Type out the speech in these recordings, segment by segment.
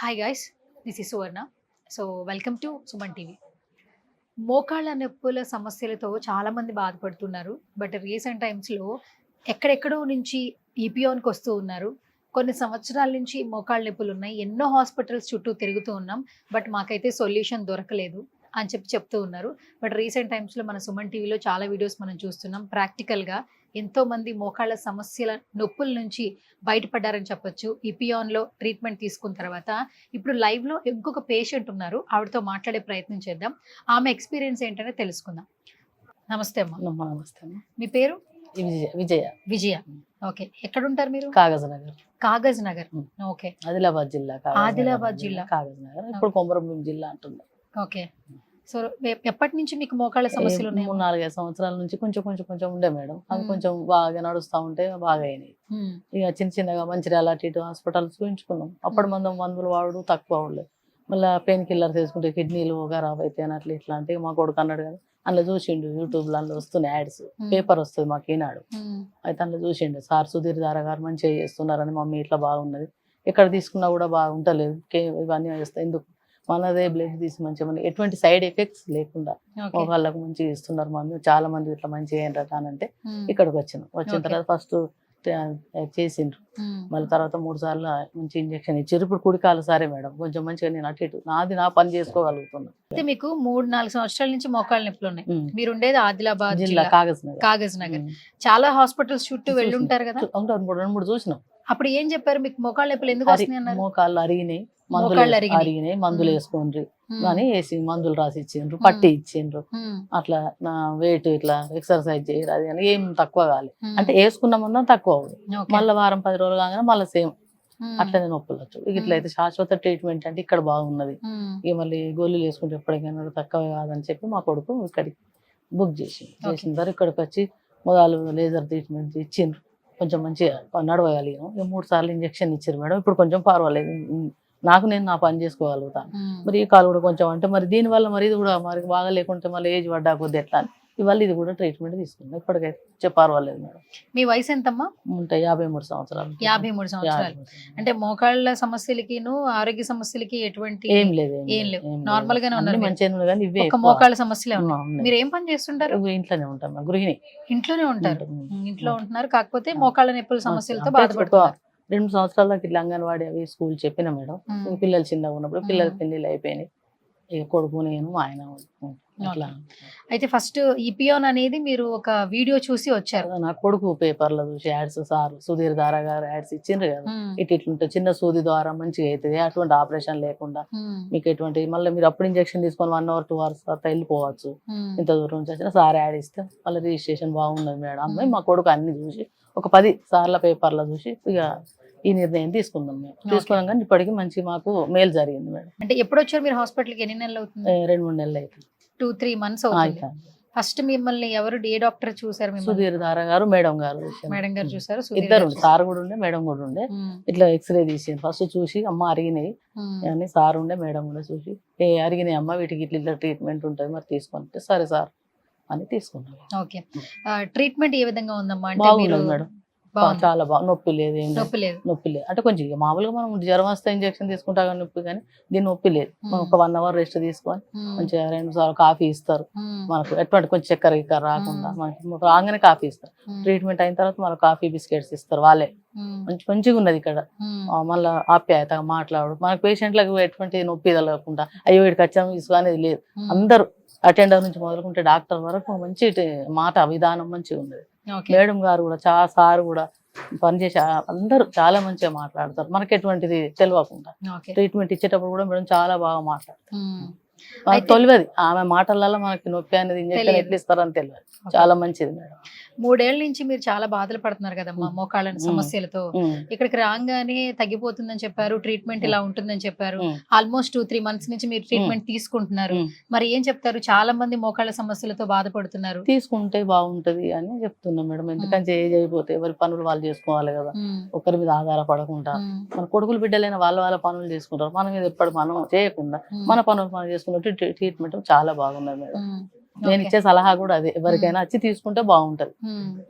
Hi guys, this is Suvarna. So welcome to Suman TV. మోకాళ్ళ నొప్పుల సమస్యలతో చాలామంది బాధపడుతున్నారు. బట్ రీసెంట్ టైమ్స్లో ఎక్కడెక్కడో నుంచి ఈపీఓన్కి వస్తూ ఉన్నారు. కొన్ని సంవత్సరాల నుంచి మోకాళ్ళ నొప్పులు ఉన్నాయి, ఎన్నో హాస్పిటల్స్ చుట్టూ తిరుగుతూ ఉన్నాం, బట్ మాకైతే సొల్యూషన్ దొరకలేదు అని చెప్తూ ఉన్నారు. బట్ రీసెంట్ టైమ్స్లో మన సుమన్ టీవీలో చాలా వీడియోస్ మనం చూస్తున్నాం. ప్రాక్టికల్గా ఎంతోమంది మోకాళ్ళ సమస్యల నొప్పుల నుంచి బయటపడ్డారని చెప్పొచ్చు ఈపీఆన్లో ట్రీట్మెంట్ తీసుకున్న తర్వాత. ఇప్పుడు లైవ్లో ఇంకొక పేషెంట్ ఉన్నారు, ఆవిడతో మాట్లాడే ప్రయత్నం చేద్దాం. ఆమె ఎక్స్పీరియన్స్ ఏంటనే తెలుసుకుందాం. నమస్తే అమ్మా. నమస్తే అమ్మ. మీ పేరు? విజయ. విజయ. ఓకే, ఎక్కడ ఉంటారు మీరు? కాగజ్ నగర్. కాగజ్ నగర్. ఓకే, ఆదిలాబాద్ జిల్లా. ఆదిలాబాద్ జిల్లా, కాగజ్ నగర్. ఇప్పుడు కొమరంభీం జిల్లా అంటుంది. ఓకే, సో ఎప్పటి నుంచి మీకు మోకాళ్ళ సమస్యలు ఉన్నాయి? 3-4 సంవత్సరాల నుంచి కొంచెం కొంచెం కొంచెం ఉండే మేడం. అది కొంచెం బాగా నడుస్తూ ఉంటే బాగా అయినాయి. ఇక చిన్న చిన్నగా మంచిర్యాల అటు ఇటు హాస్పిటల్స్ చూపించుకున్నాం. అప్పుడు మందులు వాడు తక్కువ అవ్వలేదు. మళ్ళీ పెయిన్ కిల్లర్స్ వేసుకుంటే కిడ్నీలు ఖరాబ్ అయితే అని అట్లా ఇట్లా అంటే మా కొడుకు అన్నాడు కదా, అందులో చూసిండు యూట్యూబ్లో, అందులో వస్తున్నాయి యాడ్స్, పేపర్ వస్తుంది మాకు ఈనాడు. అయితే అందులో చూసిండు, సార్ సుధీర్ దారా గారు మంచిగా చేస్తున్నారని, మమ్మీ ఇట్లా బాగున్నది, ఎక్కడ తీసుకున్నా కూడా బాగుంటలేదు, ఇవన్నీ చేస్తాయి ఎందుకు, మనదే బ్లడ్ తీసి మంచిగా మన ఎటువంటి సైడ్ ఎఫెక్ట్స్ లేకుండా వాళ్ళకు మంచిగా ఇస్తున్నారు, మమ్మీ చాలా మంది ఇట్లా మంచిగా ఏంటట అని అంటే ఇక్కడికి వచ్చిన తర్వాత ఫస్ట్ చేసిండ్రు. మళ్ళీ తర్వాత 3 సార్లు మంచి ఇంజక్షన్ ఇచ్చారు. ఇప్పుడు కుడికాలు సరే మేడం, కొంచెం మంచిగా నేను అటు ఇటు నా పని చేసుకోగలుగుతున్నా. అయితే మీకు 3-4 సంవత్సరాల నుంచి మోకాళ్ళ నొప్పులు ఉన్నాయి. మీరు ఉండేది ఆదిలాబాద్ జిల్లా కాగజ్ నగర్. చాలా హాస్పిటల్స్ చుట్టూ వెళ్ళి ఉంటారు కదా? 2-3 చూసినాం. అప్పుడు ఏం చెప్పారు మీకు? మోకాళ్ళ నొప్పులు ఎందుకు వస్తున్నాయి అన్నారు? మోకాళ్ళు అరిగినాయి, అరిగినాయి, మందులు వేసుకోండి అని వేసి మందులు రాసి ఇచ్చిండ్రు, పట్టి ఇచ్చిండ్రు. అట్లా నా వెయిట్ ఇట్లా ఎక్సర్సైజ్ చేయరు అది అని ఏం తక్కువ కావాలి అంటే వేసుకున్న మందం తక్కువ అవుతుంది. మళ్ళీ వారం 10 రోజులు కాగానే మళ్ళీ సేమ్ అట్లనే నొప్పులు వచ్చు. ఇట్లయితే శాశ్వత ట్రీట్మెంట్ అంటే ఇక్కడ బాగున్నది. ఇక మళ్ళీ గోళీలు వేసుకుంటే ఎప్పటికైనా తక్కువ కాదని చెప్పి మా కొడుకు ఇక్కడికి బుక్ చేసిన తర్వాత ఇక్కడికి వచ్చి మొదలు లేజర్ ట్రీట్మెంట్ ఇచ్చిండ్రు. కొంచెం మంచిగా నడవగలిగాను. 3 సార్లు ఇంజక్షన్ ఇచ్చారు మేడం. ఇప్పుడు కొంచెం పర్వాలేదు, నేను నా పని చేసుకోగలుగుతాను. మరి ఈ కాలు కూడా కొంచెం అంటే మరి దీనివల్ల మరి ఇది కూడా మరి బాగా లేకుంటే మళ్ళీ ఏజ్ పడ్డా కొద్ది ఎట్లా అని ఇవాళ ఇది కూడా ట్రీట్మెంట్ తీసుకున్నాం. ఇప్పటికైతే పర్వాలేదు మేడం. మీ వయసు ఎంతమ్మా? ఉంటాయి 53 సంవత్సరాలు. 53 సంవత్సరాలు. అంటే మోకాళ్ళ సమస్యలకి ఆరోగ్య సమస్యలకి ఎటువంటి ఏం లేదు, నార్మల్ గానే ఉన్నారు, మంచిగా. కానీ ఇవే మోకాళ్ళ సమస్యలే ఉన్నాయి. మీరు ఏం పని చేస్తుంటారు? ఇంట్లోనే ఉంటాం, గృహిణి. ఇంట్లోనే ఉంటారు, ఇంట్లో ఉంటున్నారు. కాకపోతే మోకాళ్ళ నొప్పుల సమస్యలతో బాధపడుతున్నారు. 2 సంవత్సరాల దాకా ఇట్లా అంగన్వాడీ అవి స్కూల్ చెప్పిన మేడం. పిల్లలు చిన్నగా ఉన్నప్పుడు పిల్లల పెళ్లిళ్ళు అయిపోయినాయి. ఇక కొడుకు నేను ఆయన అట్లా. అయితే ఫస్ట్ ఈపీఆన్ అనేది మీరు ఒక వీడియో చూసి వచ్చారు? నా కొడుకు పేపర్లో చూసి యాడ్స్, సార్ సుధీర్ దారా గారు యాడ్స్ ఇచ్చిండ్రు కదా, ఇట్లుంటే చిన్న సూది ద్వారా మంచిగా అవుతుంది, అటువంటి ఆపరేషన్ లేకుండా మీకు ఎటువంటి మళ్ళీ మీరు అప్పుడు ఇంజక్షన్ తీసుకొని 1 hour 2 hours తర్వాత వెళ్ళిపోవచ్చు. ఇంత దూరం నుంచి వచ్చిన సార్ యాడ్ ఇస్తే మళ్ళీ రిజిస్ట్రేషన్ బాగున్నది మేడం అమ్మాయి. మా కొడుకు అన్ని చూసి ఒక 10 సార్ల పేపర్లో చూసి ఇక ఈ నిర్ణయం తీసుకున్నాం. మేము తీసుకున్నాం కానీ ఇప్పటికీ మంచి మాకు మేలు జరిగింది మేడం. అంటే ఎప్పుడు వచ్చారు మీరు హాస్పిటల్కి? ఎన్ని నెలలు అవుతుంది? 2-3 నెలలు అవుతుంది. 2-3 months అవుతుంది. ఫస్ట్ మిమ్మల్ని ఎవరు ఏ డాక్టర్ చూసారు? సుధీర్ దారా గారు, మేడం గారు చూసారు. ఇద్దరు, సార్ కూడా ఉండే మేడం కూడా ఉండే. ఇట్లా ఎక్స్రే తీసింది ఫస్ట్ చూసి, అమ్మ అరిగినాయి అని సార్ ఉండే మేడం కూడా చూసి, అరిగినాయి అమ్మ, వీటికి ఇట్లా ట్రీట్మెంట్ ఉంటుంది మరి తీసుకుంటే సరే సార్ అని తీసుకున్నాం. ఓకే, ట్రీట్మెంట్ ఏ విధంగా ఉందమ్మా? బాగుంది మేడం, చాలా బాగా. నొప్పి లేదు, నొప్పి లేదు అంటే కొంచెం మామూలుగా మనం జ్వరం వస్తే ఇంజక్షన్ తీసుకుంటా కానీ నొప్పి, కానీ దీని నొప్పి లేదు. ఒక 1 hour రెస్ట్ తీసుకొని మంచిగా 2 సార్లు కాఫీ ఇస్తారు మనకు, ఎటువంటి కొంచెం చక్కెర రాకుండా మనకి రాగానే కాఫీ ఇస్తారు. ట్రీట్మెంట్ అయిన తర్వాత మనకు కాఫీ బిస్కెట్స్ ఇస్తారు వాళ్ళే. మంచిగా ఉన్నది ఇక్కడ. మళ్ళీ ఆప్యాయతగా మాట్లాడు, మనకు పేషెంట్లకు ఎటువంటి నొప్పి తగలకుండా అయ్యో వీడికి వచ్చాము ఇసు అనేది లేదు. అందరూ అటెండర్ నుంచి మొదలుకుంటే డాక్టర్ వరకు మంచి మాట విధానం మంచిగా ఉన్నది. మేడం గారు కూడా సార్ కూడా పనిచేసి అందరూ చాలా మంచిగా మాట్లాడతారు, మనకి ఎటువంటిది తెలియకుండా. ట్రీట్మెంట్ ఇచ్చేటప్పుడు కూడా మేడం చాలా బాగా మాట్లాడతారు. మనకు తెలియదు ఆమె మాటలలో మనకి నొప్పి అనేది ఇంజక్షన్ ఎట్లా ఇస్తారని తెలియదు. చాలా మంచిది మేడం. 3 ఏళ్ల నుంచి మీరు చాలా బాధలు పడుతున్నారు కదమ్మా మోకాళ్ళ సమస్యలతో. ఇక్కడికి రాగానే తగ్గిపోతుందని చెప్పారు, ట్రీట్మెంట్ ఇలా ఉంటుందని చెప్పారు. ఆల్మోస్ట్ 2-3 months నుంచి మీరు ట్రీట్మెంట్ తీసుకుంటున్నారు. మరి ఏం చెప్తారు? చాలా మంది మోకాళ్ళ సమస్యలతో బాధపడుతున్నారు. తీసుకుంటే బాగుంటది అని చెప్తున్నాం మేడం. ఎందుకంటే ఏజ్ అయిపోతే ఎవరి పనులు వాళ్ళు చేసుకోవాలి కదా, ఒకరి మీద ఆధారపడకుండా. మన కొడుకులు బిడ్డలైన వాళ్ళ పనులు చేసుకుంటారు, మన మీద ఎప్పుడు మనం చేయకుండా మన పనులు మనం చేసుకున్నట్టు ట్రీట్మెంట్ చాలా బాగున్నది మేడం. నేను ఇచ్చే సలహా కూడా అదే, ఎవరికైనా వచ్చి తీసుకుంటే బాగుంటది.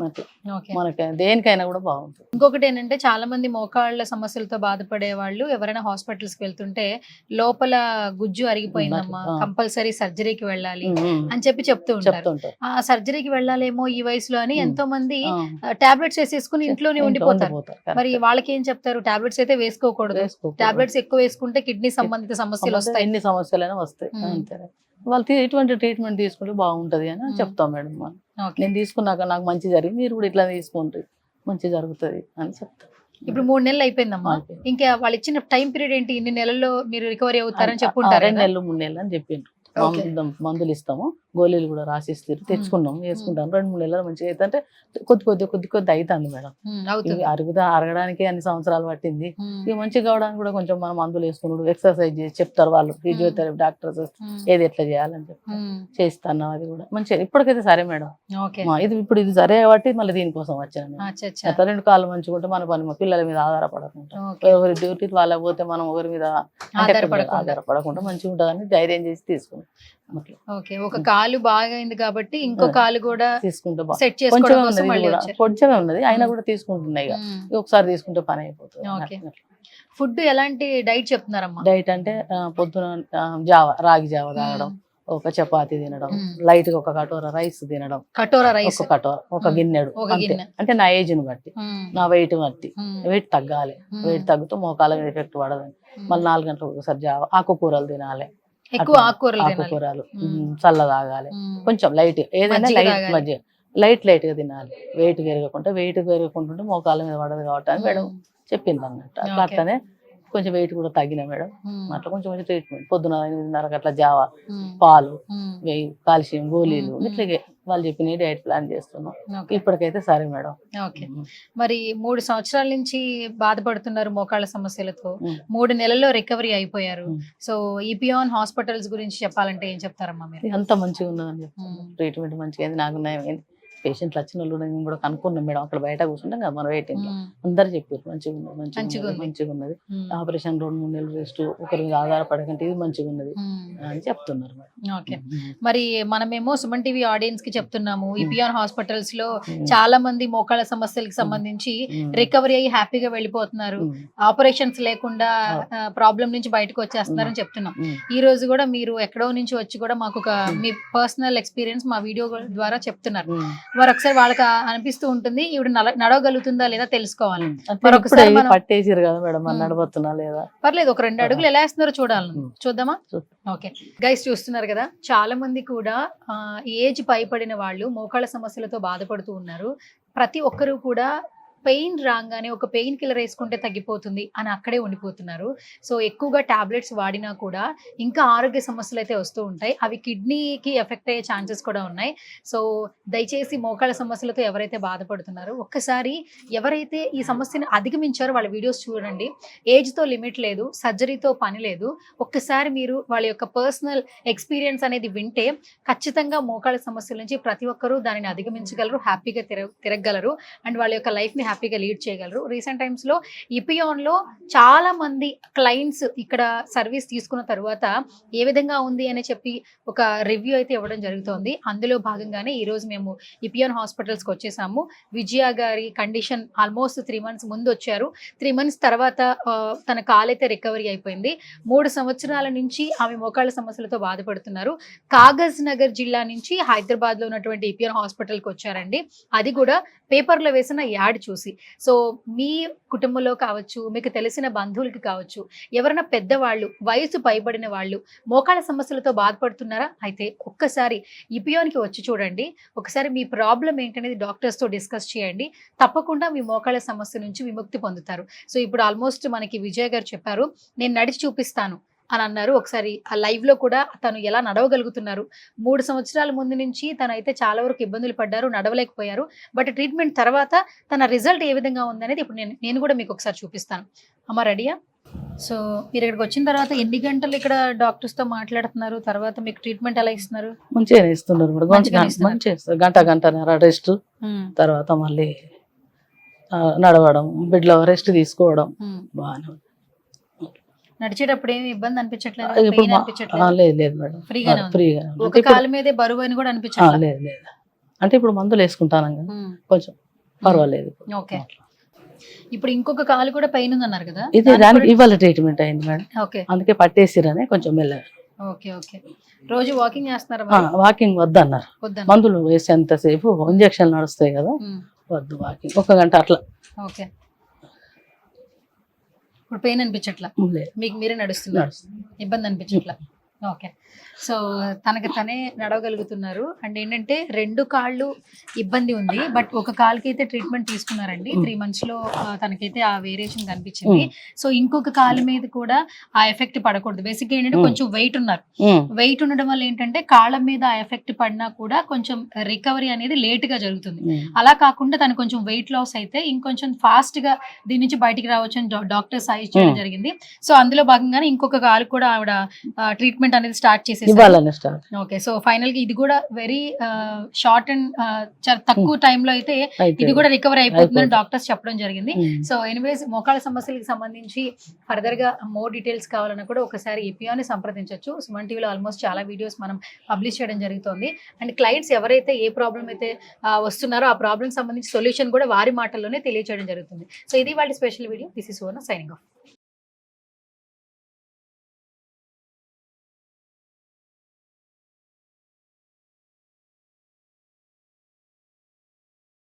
అట్లా ఓకే. మనకి దేనికైనా కూడా బాగుంటుంది. ఇంకొకటి ఏంటంటే చాలా మంది మోకాళ్ళ సమస్యలతో బాధపడే వాళ్ళు ఎవరైనా హాస్పిటల్స్ కి వెళ్తుంటే లోపల గుజ్జు అరిగిపోయిందమ్మా, ఆ. కంపల్సరీ సర్జరీకి వెళ్ళాలి ఉమ్. అని చెప్పి చెప్తూ ఉంటారు. చెప్తుంటారు. ఆ సర్జరీకి వెళ్ళాలేమో ఈ వయసులో అని ఎంతో మంది ఆ. టాబ్లెట్స్ వేసేసుకుని ఇంట్లోనే ఇంట్లో ఉండిపోతారు. ఉండిపోతారు. మరి వాళ్ళకి ఏం చెప్తారు? టాబ్లెట్స్ అయితే వేసుకోకూడదు, టాబ్లెట్స్ ఎక్కువ వేసుకుంటే కిడ్నీ సంబంధిత సమస్యలు వస్తాయి. ఎన్ని సమస్యలైనా వస్తాయి. అంతే వాళ్ళు ఇటువంటి ట్రీట్మెంట్ తీసుకుంటే బాగుంటది అని చెప్తాం మేడం. మనం ఓకే. నేను తీసుకున్నాక నాకు మంచి జరిగింది, మీరు కూడా ఇట్లా తీసుకోండి మంచి జరుగుతుంది అని చెప్తాం. ఇప్పుడు 3 నెలలు అయిపోయిందమ్మా, అయిపోయింది. ఇంకా వాళ్ళు ఇచ్చిన టైం పీరియడ్ ఏంటి? ఇన్ని నెలల్లో మీరు రికవరీ అవుతారని చెప్పుంటారు 2 కదా? నెలలు 3 నెలలు అని చెప్పిండ్రు. ఓకే. మందులు ఇస్తాము, గోళీలు కూడా రాసిస్తారు, తెచ్చుకున్నాం, వేసుకుంటాం. 2-3 నెలలు మంచిగా అయితే అంటే కొద్ది అవుతుంది మేడం. అవుతుంది. అరగడానికి అన్ని సంవత్సరాలు పట్టింది. ఉమ్. ఇక మంచిగా కావడానికి కూడా కొంచెం మనం మందులు వేసుకున్నాడు, ఎక్సర్సైజ్ చేసి చెప్తారు వాళ్ళు, ఫిజియోథెరపీ డాక్టర్స్ ఏది ఎట్లా చేయాలని చెప్పి చేస్తాను. అది కూడా మంచిగా ఇప్పటికైతే సరే మేడం. ఓకే. ఇది సరే కాబట్టి మళ్ళీ దీనికోసం వచ్చాను. అచ్చా, అచ్చా. అట్లా 2 కాళ్ళు మంచిగా ఉంటే మన పని మా పిల్లల మీద ఆధారపడకుండా, ఓకే. ఎవరి డ్యూటీ వాళ్ళకి పోతే మనం ఒకరి మీద ఆధారపడకుండా మంచిగా ఉంటుందని ధైర్యం చేసి తీసుకున్నాం. అట్లా ఓకే. ఒక కాలు బాగా అయింది కాబట్టి ఇంకో కాలు కూడా తీసుకుంటే సెట్ కొంచెమే చేసుకోవడం కోసం ఉన్నది, మళ్ళీ ఇది కూడా వచ్చారు. కొంచెమే ఉన్నది అయినా కూడా తీసుకుంటున్నాయి. ఇక ఒకసారి తీసుకుంటే పని అయిపోతుంది. ఓకే. ఫుడ్ ఎలాంటి డైట్ చెప్తున్నారమ్మా? డైట్ అంటే పొద్దున రాగి జావ తాగడం, ఒక చపాతీ తినడం, లైట్ గా ఒక కటోర రైస్ తినడం, కటోరా రైస్, ఒక గిన్నెడు అంతే. అంటే నా ఏజ్ ని బట్టి, నా వెయిట్ బట్టి, వెయిట్ తగ్గాలి, వెయిట్ తగ్గుతూ మోకాల మీద ఎఫెక్ట్ పడదని. మళ్ళీ 4 గంటలకు ఒకసారి జావ, ఆకుకూరలు తినాలి, ఎక్కువ ఆకుకూరలు తినాలి. ఆకుకూరలు చల్ల తాగాలి, కొంచెం లైట్ ఏదైనా లైట్ మధ్య లైట్ గా తినాలి. వెయిట్ పెరగకుంటుంటే మోకాల మీద పడదు కాబట్టి అని మేడం చెప్పింది అన్నట్టు. అట్లా అట్లనే కొంచెం వెయిట్ కూడా తగ్గిన మేడం. అట్లా కొంచెం ట్రీట్మెంట్ పొద్దున 8:30 అట్లా జావ, పాలు, కాల్షియం గోళీలు, ఇట్లాగే వాళ్ళు చెప్పిన డైట్ ప్లాన్ చేస్తున్నాం. ఇప్పటికైతే సరే మేడం. ఓకే. మరి 3 సంవత్సరాల నుంచి బాధపడుతున్నారు మోకాళ్ళ సమస్యలతో, 3 నెలల్లో రికవరీ అయిపోయారు. సో ఇపియాన్ హాస్పిటల్స్ గురించి చెప్పాలంటే ఏం చెప్తారమ్మా మీరు? అంత మంచిగా ఉన్నదని చెప్తాను. ట్రీట్మెంట్ మంచిగా అయింది, నాకు నయమైంది. పేషెంట్లు వచ్చిన వాళ్ళు నేను కూడా కనుక్కున్నాం మేడం, అక్కడ బయట కూర్చుంటాం కదా మన వెయిటింగ్ లో, అందరు చెప్పారు మంచిగా ఉన్నది, ఆపరేషన్ 2-3 నెలలు రెస్ట్, ఒకరి మీద ఆధారపడకంటే ఇది మంచిగా ఉన్నది అని చెప్తున్నారు మేడం. ఓకే. మరి మనమేమో సుమన్ టీవీ ఆడియన్స్ కి చెప్తున్నాము, ఇపియాన్ హాస్పిటల్స్ లో చాలా మంది మోకాళ్ళ సమస్యలకు సంబంధించి రికవరీ అయ్యి హ్యాపీగా వెళ్ళిపోతున్నారు, ఆపరేషన్స్ లేకుండా ప్రాబ్లం నుంచి బయటకు వచ్చేస్తున్నారని చెప్తున్నాం. ఈ రోజు కూడా మీరు ఎక్కడో నుంచి వచ్చి కూడా మాకు ఒక మీ పర్సనల్ ఎక్స్పీరియన్స్ మా వీడియో ద్వారా చెప్తున్నారు. మరి ఒకసారి వాళ్ళకి అనిపిస్తూ ఉంటుంది ఈవిడ నడవగలుగుతుందా లేదా తెలుసుకోవాలి. పట్టేసారు కదా మేడం, నడవతున్నా లేదా, పర్లేదు ఒక 2 అడుగులు ఎలా వేస్తున్నారో చూద్దామా? ఓకే గైస్, చూస్తున్నారు కదా, చాలా మంది కూడా ఏజ్ పైపడిన వాళ్ళు మోకాళ్ళ సమస్యలతో బాధపడుతూ ఉన్నారు. ప్రతి ఒక్కరూ కూడా పెయిన్ రాగానే ఒక పెయిన్ కిల్లర్ వేసుకుంటే తగ్గిపోతుంది అని అక్కడే ఉండిపోతున్నారు. సో ఎక్కువగా టాబ్లెట్స్ వాడినా కూడా ఇంకా ఆరోగ్య సమస్యలు అయితే వస్తూ ఉంటాయి, అవి కిడ్నీకి ఎఫెక్ట్ అయ్యే ఛాన్సెస్ కూడా ఉన్నాయి. సో దయచేసి మోకాళ్ళ సమస్యలతో ఎవరైతే బాధపడుతున్నారో ఒక్కసారి ఎవరైతే ఈ సమస్యను అధిగమించారో వాళ్ళ వీడియోస్ చూడండి. ఏజ్తో లిమిట్ లేదు, సర్జరీతో పని లేదు. ఒక్కసారి మీరు వాళ్ళ యొక్క పర్సనల్ ఎక్స్పీరియన్స్ అనేది వింటే ఖచ్చితంగా మోకాళ్ళ సమస్యల నుంచి ప్రతి ఒక్కరూ దానిని అధిగమించగలరు, హ్యాపీగా తిరగగలరు అండ్ వాళ్ళ యొక్క లైఫ్ని హ్యాపీగా లీడ్ చేయగలరు. రీసెంట్ టైమ్స్లో ఇపియాన్లో చాలా మంది క్లయింట్స్ ఇక్కడ సర్వీస్ తీసుకున్న తర్వాత ఏ విధంగా ఉంది అని చెప్పి ఒక రివ్యూ అయితే ఇవ్వడం జరుగుతోంది. అందులో భాగంగానే ఈరోజు మేము ఇపియాన్ హాస్పిటల్స్కి వచ్చేసాము. విజయ గారి కండిషన్ ఆల్మోస్ట్ 3 months ముందు వచ్చారు. 3 months తర్వాత తన కాలైతే రికవరీ అయిపోయింది. 3 సంవత్సరాల నుంచి ఆమె మోకాళ్ళ సమస్యలతో బాధపడుతున్నారు. కాగజ్ నగర్ జిల్లా నుంచి హైదరాబాద్లో ఉన్నటువంటి ఇపియాన్ హాస్పిటల్కి వచ్చారండి. అది కూడా పేపర్లో వేసిన యాడ్ చూసి. సో మీ కుటుంబంలో కావచ్చు, మీకు తెలిసిన బంధువులకి కావచ్చు, ఎవరైనా పెద్దవాళ్ళు, వయసు పైబడిన వాళ్ళు మోకాళ్ళ సమస్యలతో బాధపడుతున్నారా? అయితే ఒక్కసారి ఇపియాన్కి వచ్చి చూడండి. ఒకసారి మీ ప్రాబ్లం ఏంటనేది డాక్టర్స్తో డిస్కస్ చేయండి. తప్పకుండా మీ మోకాళ్ళ సమస్య నుంచి విముక్తి పొందుతారు. సో ఇప్పుడు ఆల్మోస్ట్ మనకి విజయ్ గారు చెప్పారు, నేను నడిచి చూపిస్తాను అని అన్నారు. ఒకసారి ఆ లైవ్ లో కూడా తను ఎలా నడవగలుగుతున్నారు, 3 సంవత్సరాల ముందు నుంచి తనైతే చాలా వరకు ఇబ్బందులు పడ్డారు, నడవలేకపోయారు. బట్ ట్రీట్మెంట్ తర్వాత తన రిజల్ట్ ఏ విధంగా ఉందనేది ఇప్పుడు నేను కూడా మీకు ఒకసారి చూపిస్తాను. అమ్మ రెడీయా? సో మీరు ఇక్కడికి వచ్చిన తర్వాత ఎన్ని గంటలు ఇక్కడ డాక్టర్స్ తో మాట్లాడుతున్నారు, తర్వాత మీకు ట్రీట్మెంట్ ఎలా ఇస్తున్నారు? మంచిగా ఇస్తున్నారు, గంటన్నర రెస్ట్, తర్వాత మళ్ళీ నడవడం, బెడ్ లో రెస్ట్ తీసుకోవడం బాగానే. నడిచేటప్పుడు ఏమి ఇబ్బంది అనిపించట్లేదు, ఇప్పుడు పెయిన్ అనిపించట్లేదు, లేదు లేదు మేడం, ఫ్రీగానే ఉంది. ఫ్రీగా. ఒక కాలు మీదే బరువు అని కూడా అనిపించట్లేదు. లేదు లేదు, అంటే ఇప్పుడు మందులు వేసుకుంటాను కదా, కొంచెం పర్వాలేదు. ఓకే. ఇప్పుడు ఇంకొక కాలు కూడా పెయిన్ ఉంది అన్నారు కదా, ఇది దానికి ఇవాళ ట్రీట్మెంట్ అయింది మేడం. ఓకే అందుకే పట్టేసిరని కొంచెం మెల్లగా. Okay okay. రోజు వాకింగ్ చేస్తున్నారా? వాకింగ్ వద్దన్నారు, వద్దన్న. మందులు వేసేంతసేపు ఇంజక్షన్ నడుస్తాయి కదా, వద్దు వాకింగ్ 1 గంట అట్లా. ఓకే. ఇప్పుడు పెయిన్ అనిపించట్లా, లేదు, మీకు మీరే నడుస్తున్నారు, ఇబ్బంది అనిపించట్లా. ఓకే. సో తనకి తనే నడవగలుగుతున్నారు. అండ్ ఏంటంటే 2 కాళ్ళు ఇబ్బంది ఉంది, బట్ ఒక కాలుకి అయితే ట్రీట్మెంట్ తీసుకున్నారండి. 3 months లో తనకైతే ఆ వేరియేషన్ కనిపించింది. సో ఇంకొక కాలు మీద కూడా ఆ ఎఫెక్ట్ పడకూడదు. బేసిక్గా ఏంటంటే కొంచెం వెయిట్ ఉన్నారు, వెయిట్ ఉండడం వల్ల ఏంటంటే కాళ్ళ మీద ఆ ఎఫెక్ట్ పడినా కూడా కొంచెం రికవరీ అనేది లేట్ గా జరుగుతుంది. అలా కాకుండా తను కొంచెం వెయిట్ లాస్ అయితే ఇంకొంచెం ఫాస్ట్ గా దీని నుంచి బయటికి రావచ్చు అని డాక్టర్ సజెస్ట్ చేయడం జరిగింది. సో అందులో భాగంగానే ఇంకొక కాలు కూడా ఆవిడ ట్రీట్మెంట్ అనేది స్టార్ట్ చేసేసారు. ఓకే. సో ఫైనల్ గా ఇది కూడా వెరీ షార్ట్ అండ్ తక్కువ టైంలో అయితే ఇది కూడా రికవర్ అయిపోతుందని డాక్టర్స్ చెప్పడం జరిగింది. సో ఎనీవేస్ మోకాళ్ళ సమస్యలకు సంబంధించి ఫర్దర్ గా మోర్ డీటెయిల్స్ కావాలన్నా కూడా ఒకసారి ఏపీఆర్ని సంప్రదించవచ్చు. సుమన్ టీవీలో ఆల్మోస్ట్ చాలా వీడియోస్ మనం పబ్లిష్ చేయడం జరుగుతుంది. అండ్ క్లయింట్స్ ఎవరైతే ఏ ప్రాబ్లం అయితే వస్తున్నారో ఆ ప్రాబ్లం సంబంధించి సొల్యూషన్ కూడా వారి మాటల్లోనే తెలియజేయడం జరుగుతుంది. సో ఇది వాళ్ళ special video. This is Suvarna signing off.